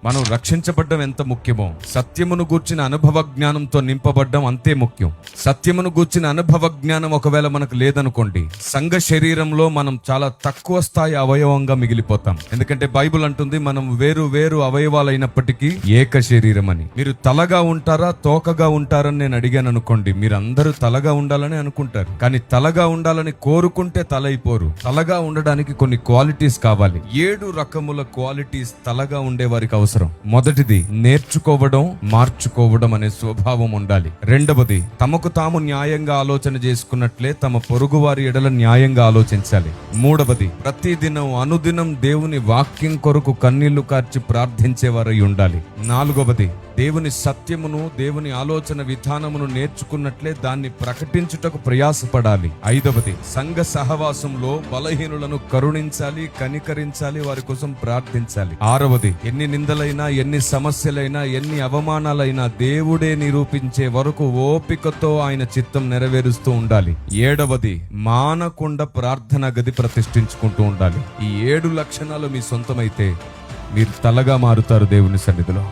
మనం రక్షించబడ్డం ఎంత ముఖ్యమో, సత్యమును గూర్చిన అనుభవ జ్ఞానంతో నింపబడ్డం అంతే ముఖ్యం. సత్యమును గూర్చిన అనుభవ జ్ఞానం ఒకవేళ మనకు లేదనుకోండి, సంఘ శరీరంలో మనం చాలా తక్కువ స్థాయి అవయవంగా మిగిలిపోతాం. ఎందుకంటే బైబిల్ అంటుంది మనం వేరు వేరు అవయవాలైనప్పటికీ ఏక శరీరం అని. మీరు తలగా ఉంటారా తోకగా ఉంటారని నేను అడిగాను అనుకోండి, మీరు అందరూ తలగా ఉండాలని అనుకుంటారు. కానీ తలగా ఉండాలని కోరుకుంటే తల అయిపోరు. తలగా ఉండడానికి కొన్ని క్వాలిటీస్ కావాలి. 7 రకముల క్వాలిటీస్ తలగా ఉండే వారికి అవసరం. మొదటిది, నేర్చుకోవడం, మార్చుకోవడం అనే స్వభావం ఉండాలి. రెండవది, తమకు తాము న్యాయంగా ఆలోచన చేసుకున్నట్లే తమ పొరుగు వారి ఎడల న్యాయంగా ఆలోచించాలి. మూడవది, ప్రతిదినం అనుదినం దేవుని వాక్యం కొరకు కన్నీళ్లు కార్చి ప్రార్థించేవారై ఉండాలి. నాలుగవది, దేవుని సత్యమును, దేవుని ఆలోచన విధానమును నేర్చుకున్నట్లే దాన్ని ప్రకటించుటకు ప్రయాసపడాలి. ఐదవది, సంఘ సహవాసంలో బలహీనులను కరుణించాలి, కనికరించాలి, వారి కోసం ప్రార్థించాలి. ఆరవది, ఎన్ని నిందలైనా, ఎన్ని సమస్యలైనా, ఎన్ని అవమానాలైనా దేవుడే నిరూపించే వరకు ఓపికతో ఆయన చిత్తం నెరవేరుస్తూ ఉండాలి. ఏడవది, మానకుండా ప్రార్థన గది ప్రతిష్ఠించుకుంటూ ఉండాలి. ఈ 7 లక్షణాలు మీ సొంతమైతే మీరు తలగా మారుతారు దేవుని సన్నిధిలో.